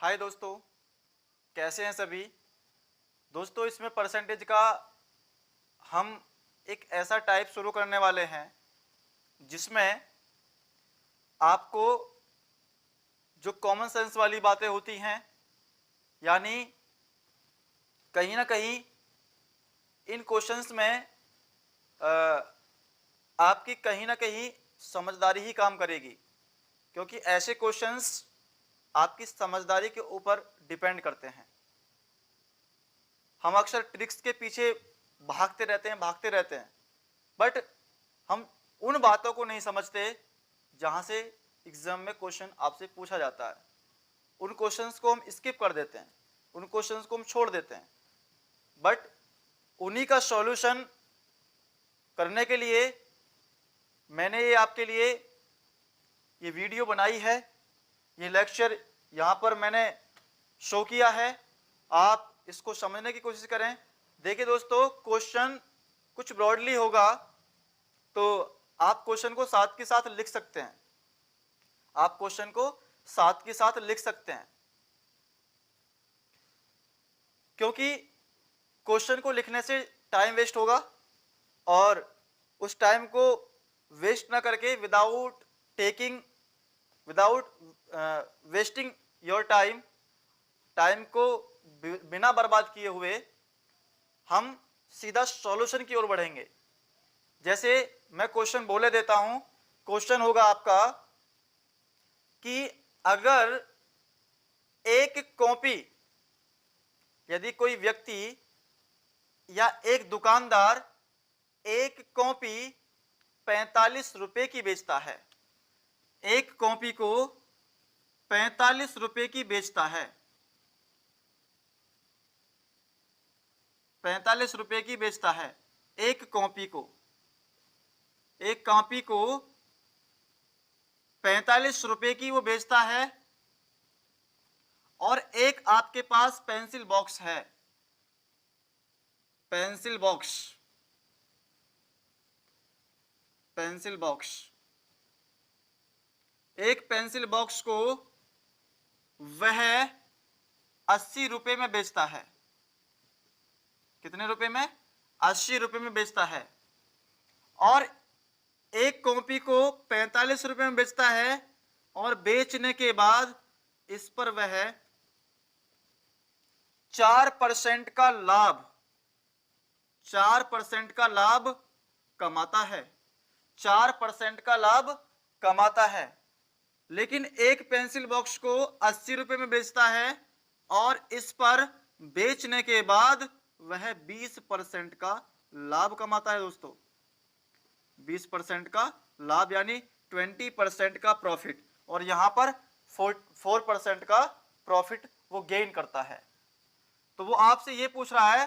हाय दोस्तों, कैसे हैं सभी दोस्तों। इसमें परसेंटेज का हम एक ऐसा टाइप शुरू करने वाले हैं जिसमें आपको जो कॉमन सेंस वाली बातें होती हैं, यानी कहीं ना कहीं इन क्वेश्चंस में आपकी कहीं ना कहीं समझदारी ही काम करेगी, क्योंकि ऐसे क्वेश्चंस आपकी समझदारी के ऊपर डिपेंड करते हैं। हम अक्सर ट्रिक्स के पीछे भागते रहते हैं, बट हम उन बातों को नहीं समझते जहां से एग्जाम में क्वेश्चन आपसे पूछा जाता है। उन क्वेश्चंस को हम स्किप कर देते हैं, उन क्वेश्चंस को हम छोड़ देते हैं, बट उन्हीं का सॉल्यूशन करने के लिए मैंने ये आपके लिए ये वीडियो बनाई है, ये लेक्चर यहाँ पर मैंने शो किया है। आप इसको समझने की कोशिश करें। देखिए दोस्तों, क्वेश्चन कुछ ब्रॉडली होगा, तो आप क्वेश्चन को साथ के साथ लिख सकते हैं। आप क्वेश्चन को साथ के साथ लिख सकते हैं, क्योंकि क्वेश्चन को लिखने से टाइम वेस्ट होगा, और उस टाइम को वेस्ट ना करके विदाउट वेस्टिंग योर टाइम को बिना बर्बाद किए हुए हम सीधा सॉल्यूशन की ओर बढ़ेंगे। जैसे मैं क्वेश्चन बोले देता हूं। क्वेश्चन होगा आपका कि अगर एक कॉपी, यदि कोई व्यक्ति या एक दुकानदार एक कॉपी 45 रुपए की बेचता है, एक कॉपी को 45 रुपए की बेचता है, 45 रुपए की बेचता है एक कॉपी को 45 रुपए की वो बेचता है, और एक आपके पास पेंसिल बॉक्स है, पेंसिल बॉक्स एक पेंसिल बॉक्स को वह 80 रुपए में बेचता है। कितने रुपए में? 80 रुपए में बेचता है। और एक कॉपी को 45 रुपए में बेचता है, और बेचने के बाद इस पर वह 4% का लाभ 4% का लाभ कमाता है। 4% का लाभ कमाता है। लेकिन एक पेंसिल बॉक्स को 80 रुपए में बेचता है, और इस पर बेचने के बाद वह 20% का लाभ कमाता है दोस्तों। 20% का लाभ यानी 20% का प्रॉफिट, और यहां पर 4% का प्रॉफिट वो गेन करता है। तो वो आपसे ये पूछ रहा है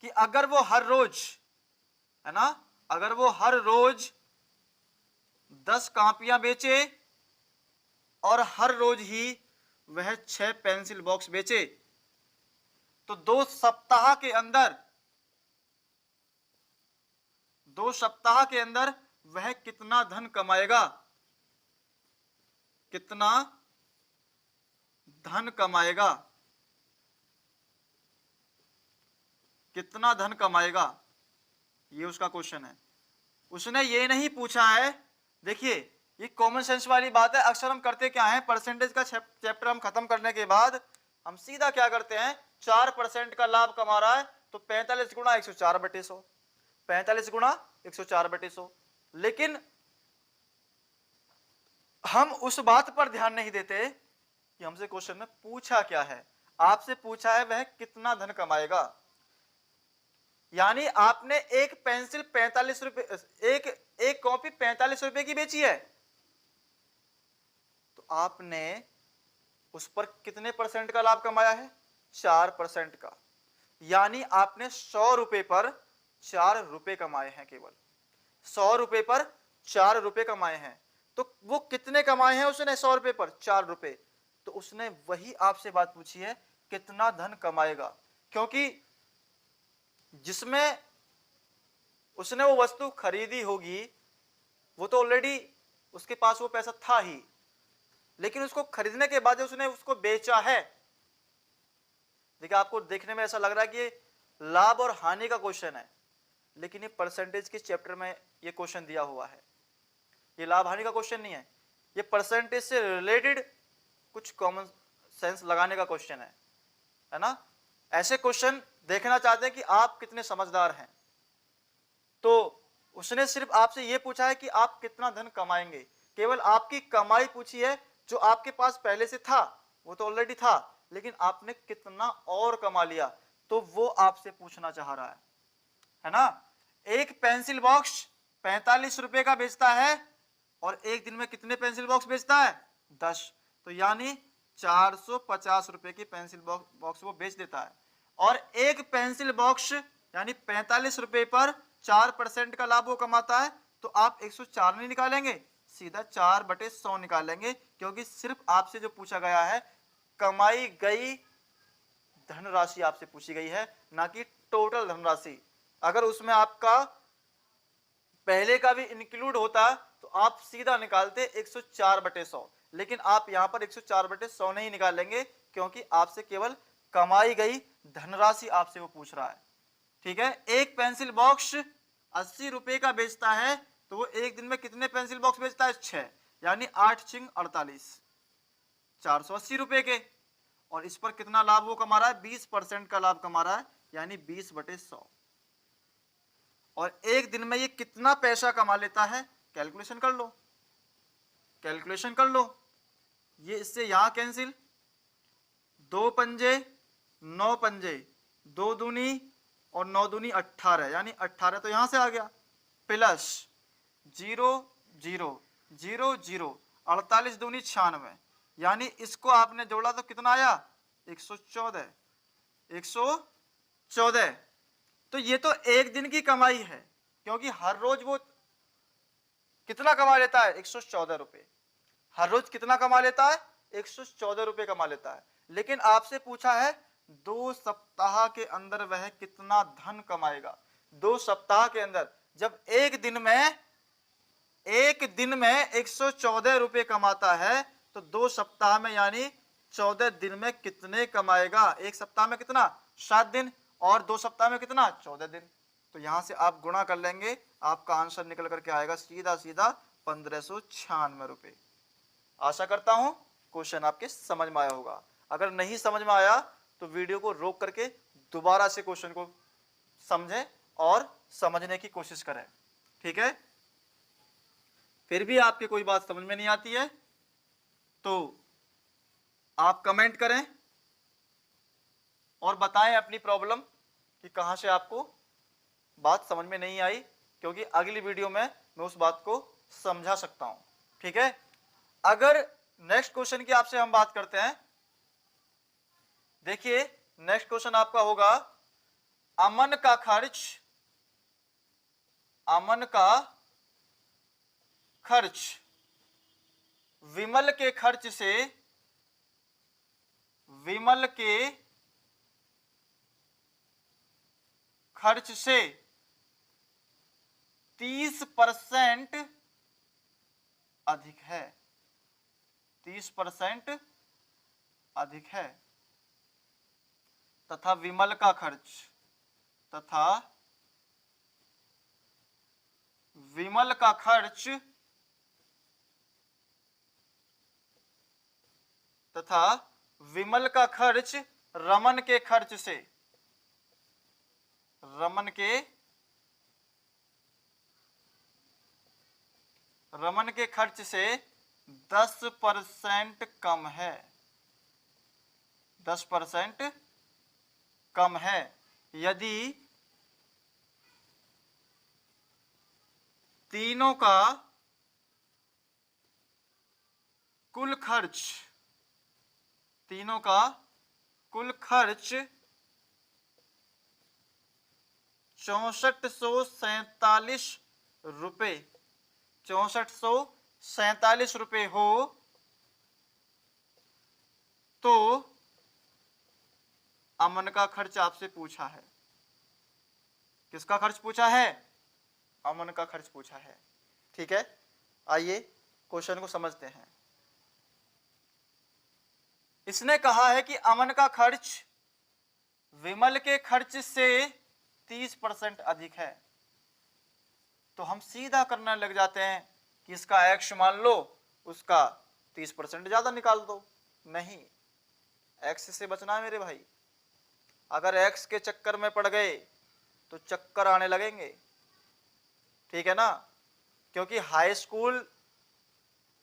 कि अगर वो हर रोज, है ना, अगर वो हर रोज 10 कापियां बेचे और हर रोज ही वह 6 पेंसिल बॉक्स बेचे, तो 2 सप्ताह के अंदर वह कितना धन कमाएगा? कितना धन कमाएगा? कितना धन कमाएगा? ये उसका क्वेश्चन है। उसने ये नहीं पूछा है। देखिए, ये कॉमन सेंस वाली बात है। अक्सर हम करते क्या है, परसेंटेज का चैप्टर हम खत्म करने के बाद हम सीधा क्या करते हैं, 4% का लाभ कमा रहा है तो 45 गुणा 104/100, 45 गुणा 104/100। लेकिन हम उस बात पर ध्यान नहीं देते कि हमसे क्वेश्चन में पूछा क्या है। आपसे पूछा है वह कितना धन कमाएगा। यानी आपने एक पेंसिल 45 रुपए, एक कॉपी 45 रुपए की बेची है, तो आपने उस पर कितने परसेंट का लाभ कमाया है? 4% का। यानी आपने 100 रुपए पर 4 रुपए कमाए हैं। केवल 100 रुपए पर 4 रुपए कमाए हैं। तो वो कितने कमाए हैं उसने 100 रुपए पर? 4 रुपए। तो उसने वही आपसे बात पूछी है, कितना धन कमाएगा। क्योंकि जिसमें उसने वो वस्तु खरीदी होगी वो तो ऑलरेडी उसके पास वो पैसा था ही, लेकिन उसको खरीदने के बाद उसने उसको बेचा है। देखिए आपको देखने में ऐसा लग रहा है कि लाभ और हानि का क्वेश्चन है, लेकिन ये परसेंटेज के चैप्टर में ये क्वेश्चन दिया हुआ है। ये लाभ हानि का क्वेश्चन नहीं है, ये परसेंटेज से रिलेटेड कुछ कॉमन सेंस लगाने का क्वेश्चन है ना। ऐसे क्वेश्चन देखना चाहते हैं कि आप कितने समझदार हैं। तो उसने सिर्फ आपसे ये पूछा है कि आप कितना धन कमाएंगे, केवल आपकी कमाई पूछी है। जो आपके पास पहले से था वो तो ऑलरेडी था, लेकिन आपने कितना और कमा लिया, तो वो आपसे पूछना चाह रहा है ना। एक पेंसिल बॉक्स 45 रुपए का बेचता है और एक दिन में कितने पेंसिल बॉक्स बेचता है? 10। तो यानी 450 रुपए की पेंसिल बॉक्स वो बेच देता है। और एक पेंसिल बॉक्स यानी 45 रुपए पर 4% का लाभ वो कमाता है। तो आप 104 नहीं निकालेंगे, सीधा 4/100 निकालेंगे, क्योंकि सिर्फ आपसे जो पूछा गया है कमाई गई धनराशि आपसे पूछी गई है, ना कि टोटल धनराशि। अगर उसमें आपका पहले का भी इंक्लूड होता तो आप सीधा निकालते 104/100, लेकिन आप यहां पर 104/100 नहीं निकालेंगे, क्योंकि आपसे केवल कमाई गई धनराशि आपसे वो पूछ रहा है। ठीक है, एक पेंसिल बॉक्स 80 रुपए का बेचता है, तो वो एक दिन में कितने पेंसिल बॉक्स बेचता है? 6, यानी 8 × 48, 480 रुपए के। और इस पर कितना लाभ वो कमा रहा है? 20% का लाभ कमा रहा है, यानी 20/100। और एक दिन में ये कितना पैसा कमा लेता है? कैलकुलेशन कर लो, कैलकुलेशन कर लो। ये इससे यहां कैंसिल, 2 पंजे 9 पंजे, 2 दूनी और 9 दूनी 18, यानी 18 तो यहां से आ गया, प्लस 0 0 0 0, 48 दूनी 96, यानी इसको आपने जोड़ा तो कितना आया? 114, 114। तो ये तो एक दिन की कमाई है, क्योंकि हर रोज वो कितना कमा लेता है? 114 रुपए। हर रोज कितना कमा लेता है? 114 रुपए कमा लेता है। लेकिन आपसे पूछा है 2 सप्ताह के अंदर वह कितना धन कमाएगा। 2 सप्ताह के अंदर, जब एक दिन में 114 रुपए कमाता है, तो 2 सप्ताह में यानी 14 दिन में कितने कमाएगा? एक सप्ताह में कितना? 7 दिन, और 2 सप्ताह में कितना? 14 दिन। तो यहां से आप गुणा कर लेंगे, आपका आंसर निकल करके आएगा सीधा सीधा 1596 रुपए। आशा करता हूं क्वेश्चन आपके समझ में आया होगा। अगर नहीं समझ में आया तो वीडियो को रोक करके दोबारा से क्वेश्चन को समझें और समझने की कोशिश करें। ठीक है, फिर भी आपकी कोई बात समझ में नहीं आती है तो आप कमेंट करें और बताएं अपनी प्रॉब्लम कि कहां से आपको बात समझ में नहीं आई, क्योंकि अगली वीडियो में मैं उस बात को समझा सकता हूं। ठीक है, अगर नेक्स्ट क्वेश्चन की आपसे हम बात करते हैं, देखिए नेक्स्ट क्वेश्चन आपका होगा, अमन का खर्च विमल के खर्च से 30% अधिक है, 30% अधिक है, तथा विमल का खर्च रमन के खर्च से 10% कम है, 10% कम है। यदि तीनों का कुल खर्च 6447 रुपए हो, तो अमन का खर्च आपसे पूछा है। किसका खर्च पूछा है? अमन का खर्च पूछा है। ठीक है, आइए क्वेश्चन को समझते हैं। इसने कहा है कि अमन का खर्च विमल के खर्च से 30% अधिक है। तो हम सीधा करने लग जाते हैं कि इसका एक्स मान लो, उसका 30% ज्यादा निकाल दो। नहीं, एक्स से बचना है मेरे भाई। अगर एक्स के चक्कर में पड़ गए तो चक्कर आने लगेंगे, ठीक है ना। क्योंकि हाई स्कूल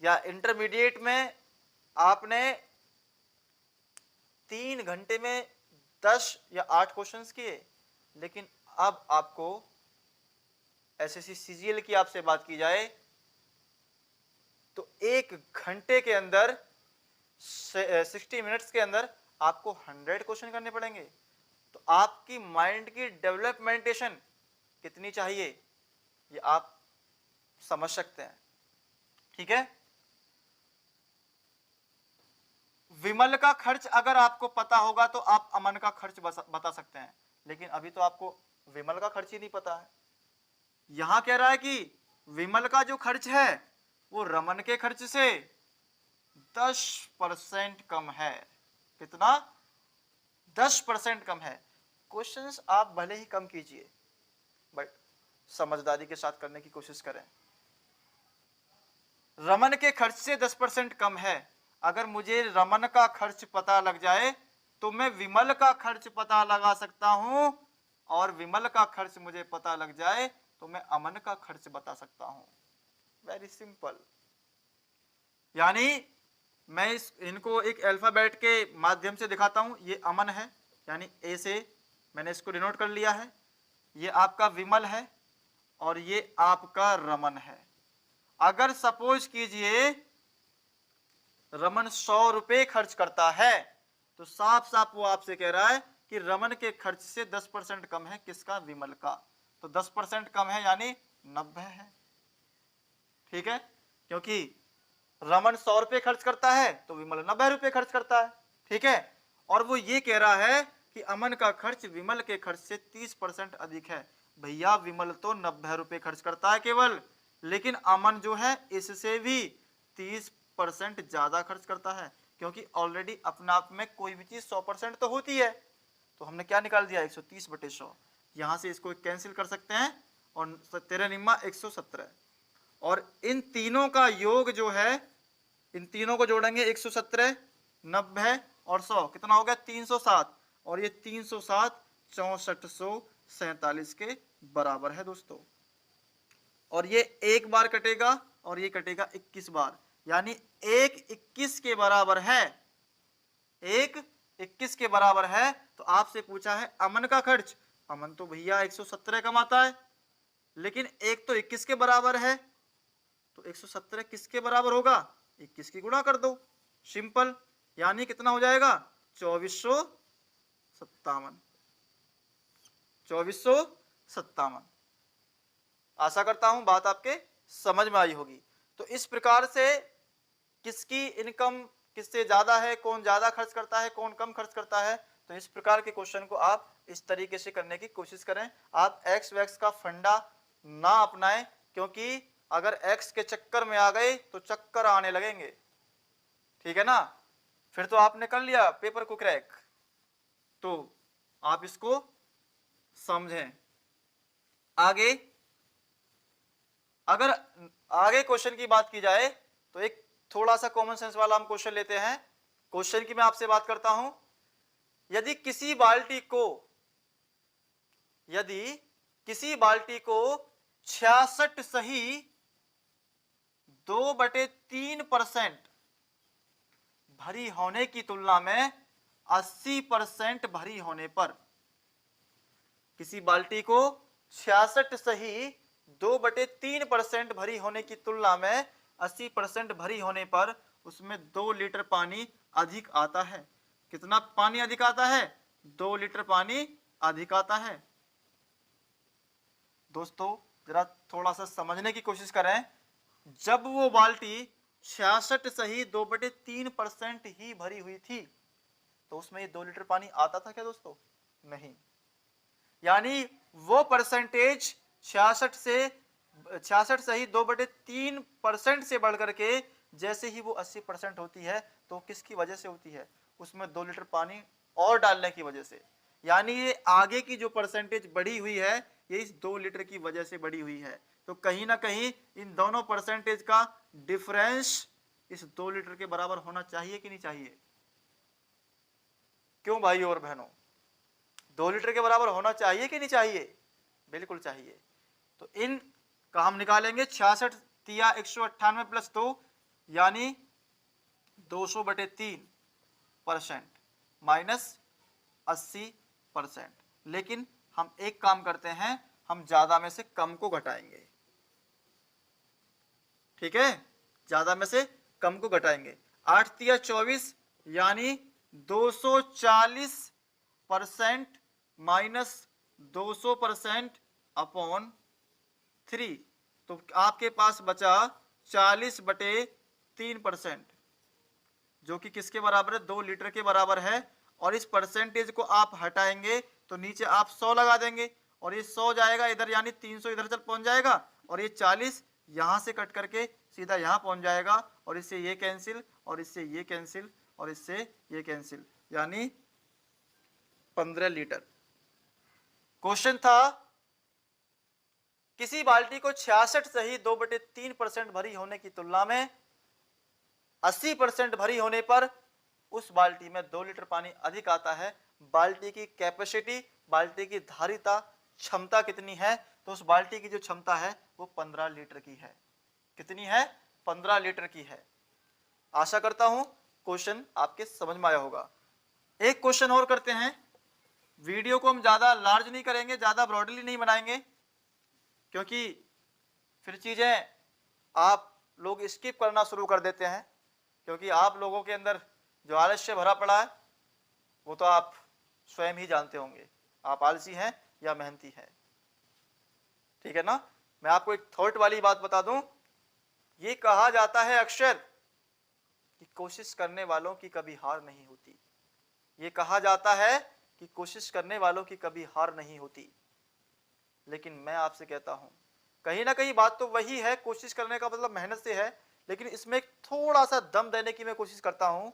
या इंटरमीडिएट में आपने 3 घंटे में 10 या 8 क्वेश्चंस किए, लेकिन अब आपको एसएससी सीजीएल की आपसे बात की जाए तो 1 घंटे के अंदर 60 मिनट्स के अंदर आपको 100 क्वेश्चन करने पड़ेंगे। तो आपकी माइंड की डेवलपमेंटेशन कितनी चाहिए ये आप समझ सकते हैं, ठीक है। विमल का खर्च अगर आपको पता होगा तो आप अमन का खर्च बता सकते हैं, लेकिन अभी तो आपको विमल का खर्च ही नहीं पता है। यहां कह रहा है कि विमल का जो खर्च है वो रमन के खर्च से 10% कम है। कितना? 10% कम है। क्वेश्चंस आप भले ही कम कीजिए, बट समझदारी के साथ करने की कोशिश करें। रमन के खर्च से 10% कम है। अगर मुझे रमन का खर्च पता लग जाए तो मैं विमल का खर्च पता लगा सकता हूं, और विमल का खर्च मुझे पता लग जाए तो मैं अमन का खर्च बता सकता हूं। Very simple. यानी मैं इनको एक अल्फाबेट के माध्यम से दिखाता हूं। ये अमन है, यानी ए से मैंने इसको डिनोट कर लिया है। ये आपका विमल है और ये आपका रमन है। अगर सपोज कीजिए रमन 100 रुपए खर्च करता है तो साफ साफ वो आपसे कह रहा है कि रमन के खर्च से 10% कम है। किसका? विमल का। तो 10% कम है यानी 90 है, ठीक है। क्योंकि रमन 100 रुपए खर्च करता है तो विमल 90 रुपए खर्च करता है, ठीक है। और वो ये कह रहा है कि अमन का खर्च विमल के खर्च से 30% अधिक है। भैया विमल तो 90 रुपए खर्च करता है केवल, लेकिन अमन जो है इससे भी 30% ज्यादा खर्च करता है, क्योंकि ऑलरेडी अपने आप में कोई भी चीज 100% तो होती है। तो हमने क्या निकाल दिया? 130/100। यहां से इसको कैंसिल कर सकते हैं और 13 निम्मा 117। और इन तीनों का योग जो है, इन तीनों को जोड़ेंगे 117, 90 और 100, कितना हो गया? 307। और ये 307 6447 के बराबर है दोस्तों। और ये एक बार कटेगा और ये कटेगा 21 बार, यानी 1 21 के बराबर है। 1 21 के बराबर है। तो आपसे पूछा है अमन का खर्च। अमन तो भैया 117 कमाता है, लेकिन एक तो 21 के बराबर है, तो 117 किसके बराबर होगा? 21 की गुणा कर दो, सिंपल। यानी कितना हो जाएगा? 2457। 2457। आशा करता हूं बात आपके समझ में आई होगी। तो इस प्रकार से किसकी इनकम किससे ज्यादा है, कौन ज्यादा खर्च करता है, कौन कम खर्च करता है, तो इस प्रकार के क्वेश्चन को आप इस तरीके से करने की कोशिश करें। आप एक्स वैक्स का फंडा ना अपनाएं, क्योंकि अगर एक्स के चक्कर में आ गए तो चक्कर आने लगेंगे, ठीक है ना। फिर तो आपने कर लिया पेपर को क्रैक। तो आप इसको समझें। आगे अगर आगे क्वेश्चन की बात की जाए तो एक थोड़ा सा कॉमन सेंस वाला हम क्वेश्चन लेते हैं। क्वेश्चन की मैं आपसे बात करता हूं। यदि किसी बाल्टी को 66 सही 2/3% भरी होने की तुलना में 80% भरी होने पर, किसी बाल्टी को 66 सही 2/3% भरी होने की तुलना में 80% भरी होने पर उसमें 2 लीटर पानी अधिक आता है। कितना पानी अधिक आता है? 2 लीटर पानी अधिक आता है। दोस्तों जरा थोड़ा सा समझने की कोशिश करें। जब वो बाल्टी 66 सही 2/3% ही भरी हुई थी तो उसमें ये 2 लीटर पानी आता था क्या दोस्तों? नहीं। यानी वो परसेंटेज 66 सही 2/3% से बढ़ करके जैसे ही वो 80% होती है तो किसकी वजह से होती है? उसमें 2 लीटर पानी और डालने की वजह से। यानी ये आगे की जो परसेंटेज बढ़ी हुई है ये इस 2 लीटर की वजह से बढ़ी हुई है। तो कहीं ना कहीं इन दोनों परसेंटेज का डिफरेंस इस 2 लीटर के बराबर होना चाहिए कि नहीं चाहिए? क्यों भाई और बहनों, 2 लीटर के बराबर होना चाहिए कि नहीं चाहिए? बिल्कुल चाहिए। तो इन का हम निकालेंगे 66 तिया 198 प्लस 2 यानी 200/3% माइनस 80%। लेकिन हम एक काम करते हैं, हम ज्यादा में से कम को घटाएंगे। ठीक है, ज्यादा में से कम को घटाएंगे। 8 तिया 24 यानी 240% माइनस 200% अपॉन 3। तो आपके पास बचा 40/3%, जो कि किसके बराबर है? 2 लीटर के बराबर है। और इस परसेंटेज को आप हटाएंगे तो नीचे आप 100 लगा देंगे और ये 100 जाएगा इधर, यानी 300 इधर चल पहुंच जाएगा और ये 40 यहां से कट करके सीधा यहां पहुंच जाएगा और इससे ये कैंसिल और इससे ये कैंसिल और इससे ये कैंसिल, यानी 15 लीटर। क्वेश्चन था किसी बाल्टी को 66 सही 2/3% भरी होने की तुलना में 80% भरी होने पर उस बाल्टी में 2 लीटर पानी अधिक आता है। बाल्टी की कैपेसिटी, बाल्टी की धारिता क्षमता कितनी है? तो उस बाल्टी की जो क्षमता है वो 15 लीटर की है। कितनी है? 15 लीटर की है। आशा करता हूं क्वेश्चन आपके समझ में आया होगा। एक क्वेश्चन और करते हैं। वीडियो को हम ज्यादा लार्ज नहीं करेंगे, ज्यादा ब्रॉडली नहीं बनाएंगे, क्योंकि फिर चीजें आप लोग स्किप करना शुरू कर देते हैं, क्योंकि आप लोगों के अंदर जो आलस्य भरा पड़ा है वो तो आप स्वयं ही जानते होंगे, आप आलसी हैं या मेहनती हैं। ठीक है ना? मैं आपको एक थॉट वाली बात बता दूं, ये कहा जाता है अक्सर कि कोशिश करने वालों की कभी हार नहीं होती। ये कहा जाता है कि कोशिश करने वालों की कभी हार नहीं होती, लेकिन मैं आपसे कहता हूं कहीं ना कहीं बात तो वही है, कोशिश करने का मतलब मेहनत से है, लेकिन इसमें थोड़ा सा दम देने की मैं कोशिश करता हूं।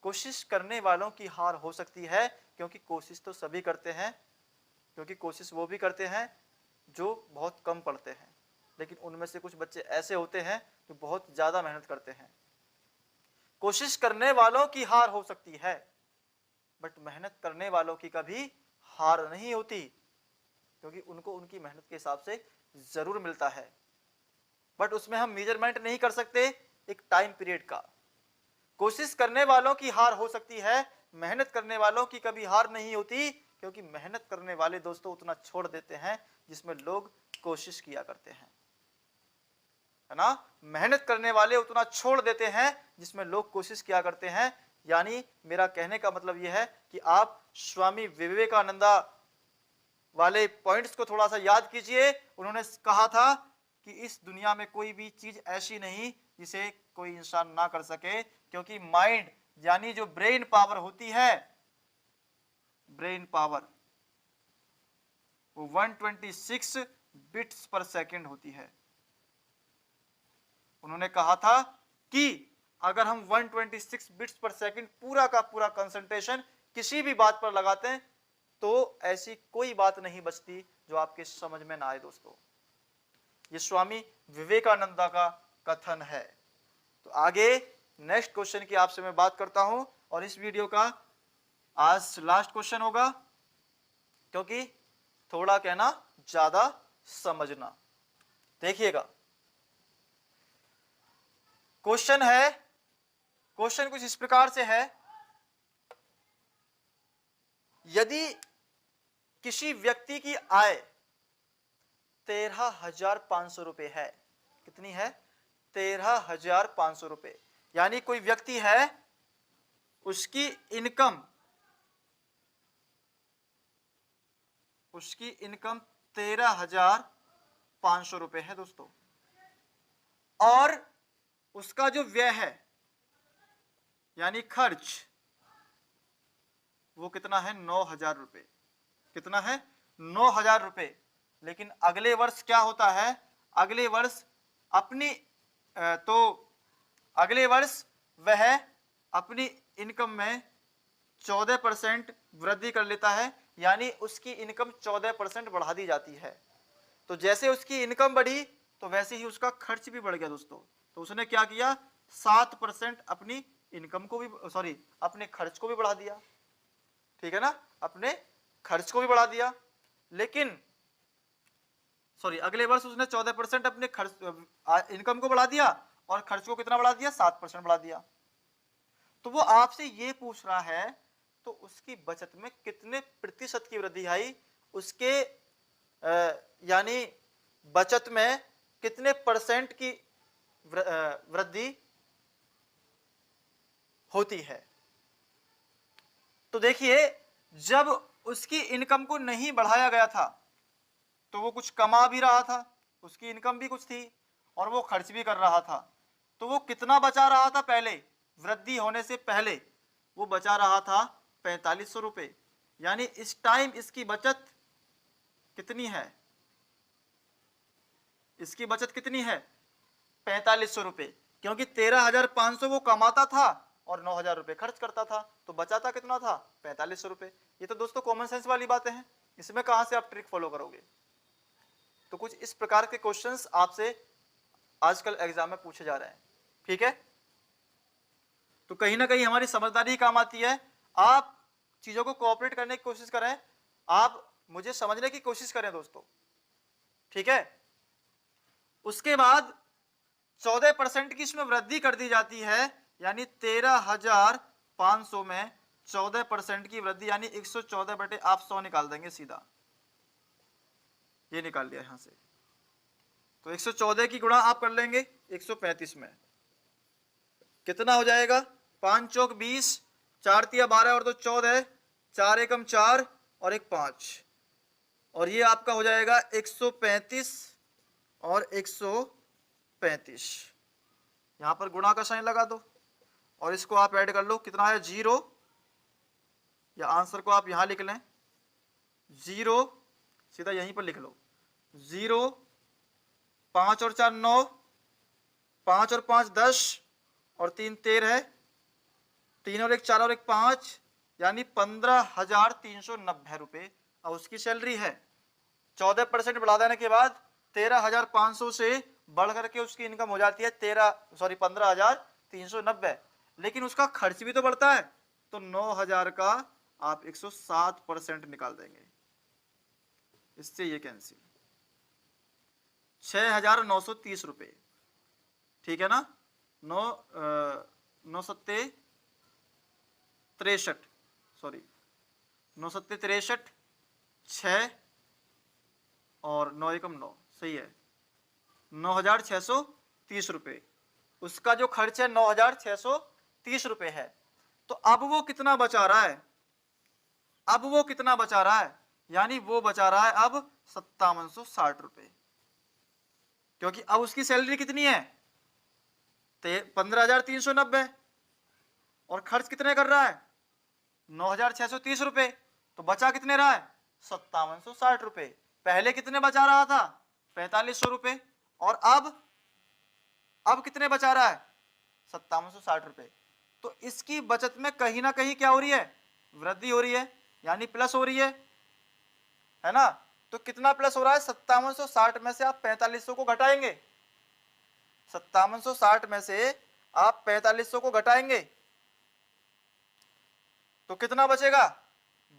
कोशिश करने वालों की हार हो सकती है, क्योंकि कोशिश तो सभी करते हैं, क्योंकि कोशिश वो भी करते हैं जो बहुत कम पढ़ते हैं, लेकिन उनमें से कुछ बच्चे ऐसे होते हैं जो बहुत ज्यादा मेहनत करते हैं। कोशिश करने वालों की हार हो सकती है, बट मेहनत करने वालों की कभी हार नहीं होती, क्योंकि उनको उनकी मेहनत के हिसाब से जरूर मिलता है, बट उसमें हम मेजरमेंट नहीं कर सकते एक टाइम पीरियड का। कोशिश करने वालों की हार हो सकती है, मेहनत करने वालों की कभी हार नहीं होती, क्योंकि मेहनत करने वाले दोस्तों उतना छोड़ देते हैं जिसमें लोग कोशिश किया करते हैं, है ना? मेहनत करने वाले उतना छोड़ देते हैं जिसमें लोग कोशिश किया करते हैं। यानी मेरा कहने का मतलब यह है कि आप स्वामी विवेकानंदा वाले पॉइंट्स को थोड़ा सा याद कीजिए। उन्होंने कहा था कि इस दुनिया में कोई भी चीज ऐसी नहीं जिसे कोई इंसान ना कर सके, क्योंकि माइंड यानी जो ब्रेन पावर होती है, ब्रेन पावर वो 126 बिट्स पर सेकंड होती है। उन्होंने कहा था कि अगर हम 126 बिट्स पर सेकंड पूरा का पूरा कंसंट्रेशन किसी भी बात पर लगाते हैं तो ऐसी कोई बात नहीं बचती जो आपके समझ में ना आए। दोस्तों, ये स्वामी विवेकानंदा का कथन है। तो आगे नेक्स्ट क्वेश्चन की आपसे मैं बात करता हूं, और इस वीडियो का आज लास्ट क्वेश्चन होगा, क्योंकि थोड़ा कहना ज्यादा समझना। देखिएगा, क्वेश्चन है, क्वेश्चन कुछ इस प्रकार से है, यदि किसी व्यक्ति की आय 13,500 रुपए है, कितनी है? 13,500 रुपए। यानी कोई व्यक्ति है, उसकी इनकम 13,500 रुपए है दोस्तों, और उसका जो व्यय है यानी खर्च वो कितना है? 9,000 रुपए। कितना है? 9,000 रुपए। लेकिन अगले वर्ष क्या होता है? अगले वर्ष अगले वर्ष वह अपनी इनकम में 14% वृद्धि कर लेता है, यानी उसकी इनकम 14% बढ़ा दी जाती है। तो जैसे उसकी इनकम बढ़ी तो वैसे ही उसका खर्च भी बढ़ गया दोस्तों। तो उसने क्या किया, 7% अपनी इनकम को भी, सॉरी, अपने खर्च को भी बढ़ा दिया। ठीक है ना, अपने खर्च को भी बढ़ा दिया। लेकिन सॉरी, अगले वर्ष उसने 14% अपने खर्च इनकम को बढ़ा दिया और खर्च को कितना बढ़ा दिया, 7% बढ़ा दिया। तो वो आपसे ये पूछ रहा है तो उसकी बचत में कितने प्रतिशत की वृद्धि आई, उसके यानी बचत में कितने परसेंट की वृद्धि होती है। तो देखिए, जब उसकी इनकम को नहीं बढ़ाया गया था तो वो कुछ कमा भी रहा था, उसकी इनकम भी कुछ थी और वो खर्च भी कर रहा था। तो वो कितना बचा रहा था, पहले वृद्धि होने से पहले वो बचा रहा था 4500 रुपये। यानी इस टाइम इसकी बचत कितनी है, इसकी बचत कितनी है, 4500 रुपये। क्योंकि 13,500 वो कमाता था और 9,000 रुपये खर्च करता था, तो बचाता कितना था, 4500 रुपये। ये तो दोस्तों कॉमन सेंस वाली बातें हैं, इसमें कहां से आप ट्रिक फॉलो करोगे। तो कुछ इस प्रकार के क्वेश्चंस आपसे आजकल एग्जाम में पूछे जा रहे हैं। ठीक है, तो कहीं ना कहीं हमारी समझदारी ही काम आती है। आप चीजों को कोऑपरेट करने की कोशिश करें, आप मुझे समझने की कोशिश करें दोस्तों। ठीक है, उसके बाद 14% की इसमें वृद्धि कर दी जाती है, यानी 13,500 में 14% की वृद्धि, यानी 114 बटे आप 100 निकाल देंगे सीधा, ये निकाल लिया यहां से। तो 114 की गुणा आप कर लेंगे 135 में, कितना हो जाएगा, 5 चौक 20, 4 तिया 12 और 2 14, 4 एकम 4 और 1 5, और ये आपका हो जाएगा 135 और 135। यहां पर गुणा का साइन लगा दो और इसको आप ऐड कर लो, कितना है 0, या आंसर को आप यहां लिख लें 0, सीधा यहीं पर लिख लो 0, 5 और 4 9, 5 और 5 10 और 3 13, 3 और 1 4 और 1 5, यानी 15,390 रुपये और उसकी सैलरी है। 14% बढ़ा देने के बाद 13,500 से बढ़ करके उसकी इनकम हो जाती है 15,390, लेकिन उसका खर्च भी तो बढ़ता है, तो 9,000 का आप 107% निकाल देंगे, इससे ये कैंसिल, 6,930 रुपये। ठीक है ना, 9 सत्ते 63, सॉरी 9 सत्ते 63, 6 और 9 एकम 9, सही है, 9,630 रुपये। उसका जो खर्च है 9,630 रुपये है। तो अब वो कितना बचा रहा है, अब वो कितना बचा रहा है, यानी वो बचा रहा है अब 5760 रुपये, क्योंकि अब उसकी सैलरी कितनी है 15,390 और खर्च कितने कर रहा है 9,630 रुपये, तो बचा कितने रहा है 5760 रुपये। पहले कितने बचा रहा था 4,500 रुपये, और अब कितने बचा रहा है 5760 रुपये। तो इसकी बचत में कहीं ना कहीं क्या हो रही है, वृद्धि हो रही है, यानी प्लस हो रही है ना। तो कितना प्लस हो रहा है, 5760 में से आप 4,500 को घटाएंगे, 5760 में से आप 4,500 को घटाएंगे तो कितना बचेगा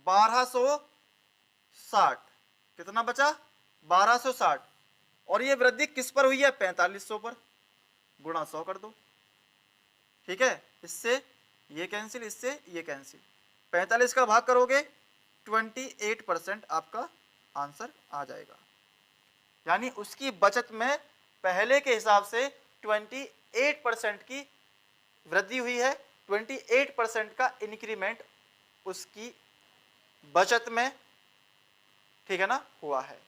1260, कितना बचा 1260, और ये वृद्धि किस पर हुई है 4,500 पर, गुणा 100 कर दो। ठीक है, इससे ये कैंसिल, इससे ये कैंसिल, 45 का भाग करोगे 28% आपका आंसर आ जाएगा। यानी उसकी बचत में पहले के हिसाब से 28% की वृद्धि हुई है, 28% का इंक्रीमेंट उसकी बचत में, ठीक है ना, हुआ है।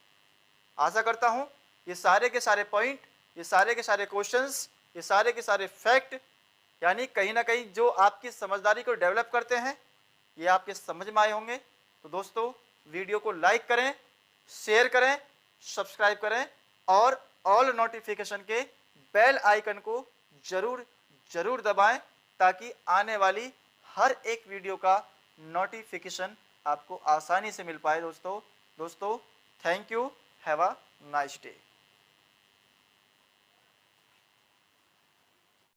आशा करता हूं ये सारे के सारे पॉइंट, ये सारे के सारे क्वेश्चंस, ये सारे के सारे फैक्ट, यानी कहीं ना कहीं जो आपकी समझदारी को डेवलप करते हैं, ये आपके समझ में आए होंगे। तो दोस्तों वीडियो को लाइक करें, शेयर करें, सब्सक्राइब करें और ऑल नोटिफिकेशन के बेल आइकन को जरूर दबाएं, ताकि आने वाली हर एक वीडियो का नोटिफिकेशन आपको आसानी से मिल पाए। दोस्तों thank you, have a nice day.